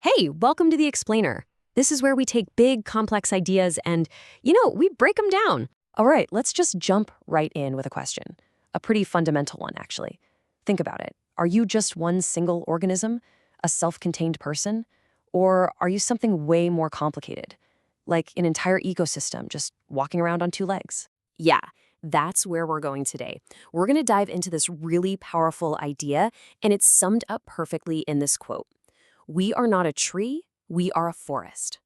Hey, welcome to the Explainer. This is where we take big, complex ideas and, we break them down. All right, let's just jump right in with a question. A pretty fundamental one, actually. Think about it. Are you just one single organism, a self-contained person? Or are you something way more complicated? Like an entire ecosystem just walking around on two legs? Yeah, that's where we're going today. We're going to dive into this really powerful idea, and it's summed up perfectly in this quote. We are not a tree, we are a forest.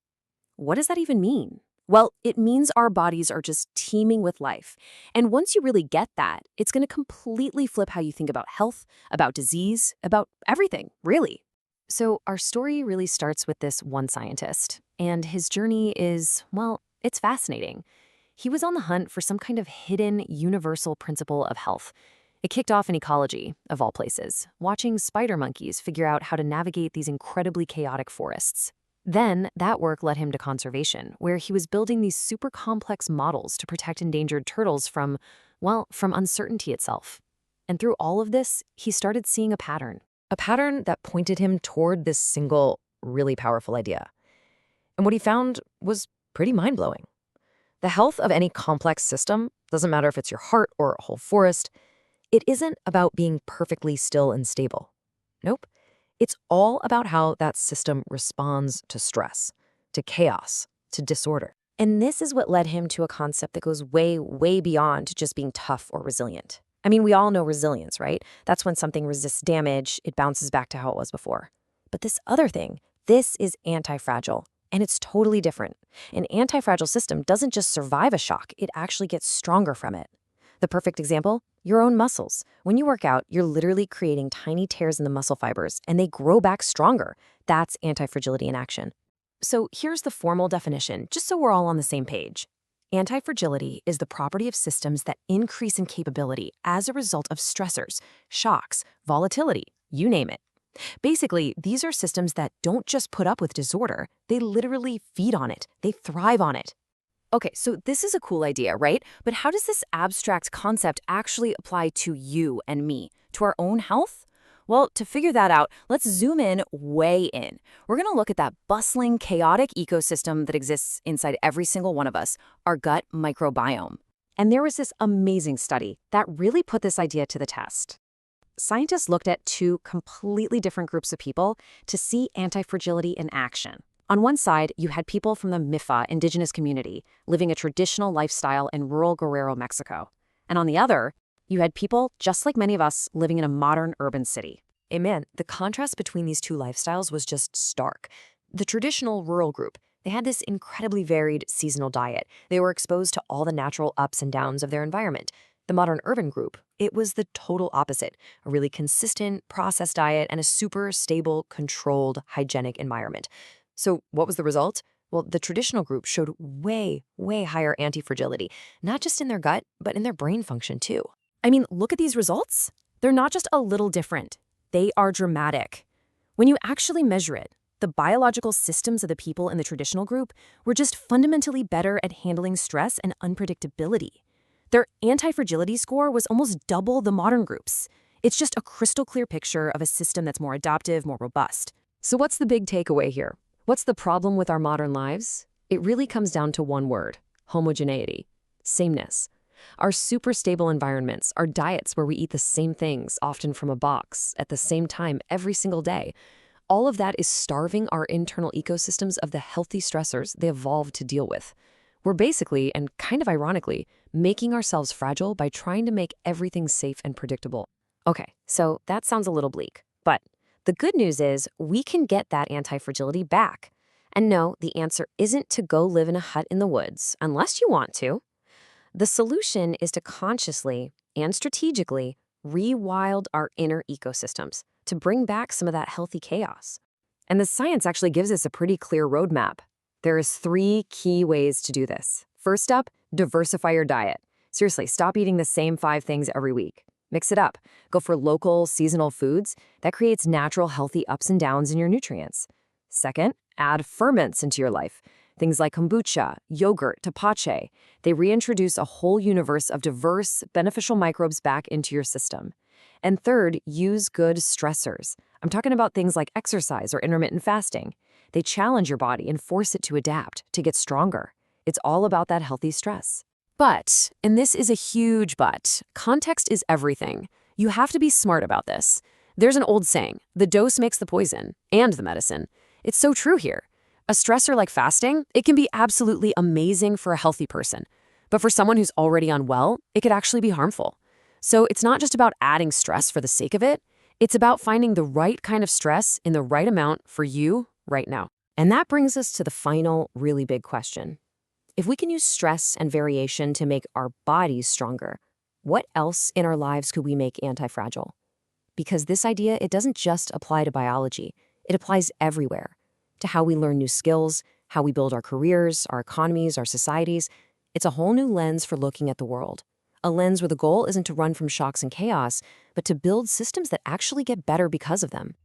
What does that even mean? Well, it means our bodies are just teeming with life. And once you really get that, it's going to completely flip how you think about health, about disease, about everything, really. So our story really starts with this one scientist, and his journey is, well, it's fascinating. He was on the hunt for some kind of hidden universal principle of health. It kicked off in ecology, of all places, watching spider monkeys figure out how to navigate these incredibly chaotic forests. Then, that work led him to conservation, where he was building these super complex models to protect endangered turtles from, well, from uncertainty itself. And through all of this, he started seeing a pattern that pointed him toward this single, really powerful idea. And what he found was pretty mind-blowing. The health of any complex system, doesn't matter if it's your heart or a whole forest, it isn't about being perfectly still and stable. Nope. It's all about how that system responds to stress, to chaos, to disorder. And this is what led him to a concept that goes way, way beyond just being tough or resilient. I mean, we all know resilience, right? That's when something resists damage, it bounces back to how it was before. But this other thing, this is anti-fragile. And it's totally different. An anti-fragile system doesn't just survive a shock, it actually gets stronger from it. The perfect example? Your own muscles. When you work out, you're literally creating tiny tears in the muscle fibers, and they grow back stronger. That's anti-fragility in action. So here's the formal definition, just so we're all on the same page. Anti-fragility is the property of systems that increase in capability as a result of stressors, shocks, volatility, you name it. Basically, these are systems that don't just put up with disorder, they literally feed on it, they thrive on it. Okay, so this is a cool idea, right? But how does this abstract concept actually apply to you and me, to our own health? Well, to figure that out, let's zoom in way in. We're going to look at that bustling, chaotic ecosystem that exists inside every single one of us, our gut microbiome. And there was this amazing study that really put this idea to the test. Scientists looked at two completely different groups of people to see anti-fragility in action. On one side, you had people from the MIFA indigenous community living a traditional lifestyle in rural Guerrero, Mexico. And on the other, you had people, just like many of us, living in a modern urban city. Amen. The contrast between these two lifestyles was just stark. The traditional rural group, they had this incredibly varied seasonal diet. They were exposed to all the natural ups and downs of their environment. The modern urban group, it was the total opposite, a really consistent, processed diet and a super stable, controlled, hygienic environment. So what was the result? Well, the traditional group showed way, way higher anti-fragility, not just in their gut, but in their brain function too. I mean, look at these results. They're not just a little different. They are dramatic. When you actually measure it, the biological systems of the people in the traditional group were just fundamentally better at handling stress and unpredictability. Their anti-fragility score was almost double the modern group's. It's just a crystal clear picture of a system that's more adaptive, more robust. So what's the big takeaway here? What's the problem with our modern lives? It really comes down to one word: homogeneity, sameness. Our super stable environments, our diets where we eat the same things, often from a box, at the same time every single day, all of that is starving our internal ecosystems of the healthy stressors they evolved to deal with. We're basically, and kind of ironically, making ourselves fragile by trying to make everything safe and predictable. Okay, so that sounds a little bleak, but the good news is we can get that anti-fragility back. And no, the answer isn't to go live in a hut in the woods, unless you want to. The solution is to consciously and strategically rewild our inner ecosystems to bring back some of that healthy chaos. And the science actually gives us a pretty clear roadmap. There is 3 key ways to do this. First up, diversify your diet. Seriously, stop eating the same 5 things every week. Mix it up. Go for local, seasonal foods. That creates natural, healthy ups and downs in your nutrients. Second, add ferments into your life. Things like kombucha, yogurt, tepache. They reintroduce a whole universe of diverse, beneficial microbes back into your system. And third, use good stressors. I'm talking about things like exercise or intermittent fasting. They challenge your body and force it to adapt, to get stronger. It's all about that healthy stress. But, and this is a huge but, context is everything. You have to be smart about this. There's an old saying, the dose makes the poison, and the medicine. It's so true here. A stressor like fasting, it can be absolutely amazing for a healthy person. But for someone who's already unwell, it could actually be harmful. So it's not just about adding stress for the sake of it. It's about finding the right kind of stress in the right amount for you right now. And that brings us to the final, really big question. If we can use stress and variation to make our bodies stronger, what else in our lives could we make anti-fragile? Because this idea, it doesn't just apply to biology. It applies everywhere. To how we learn new skills, how we build our careers, our economies, our societies. It's a whole new lens for looking at the world. A lens where the goal isn't to run from shocks and chaos, but to build systems that actually get better because of them.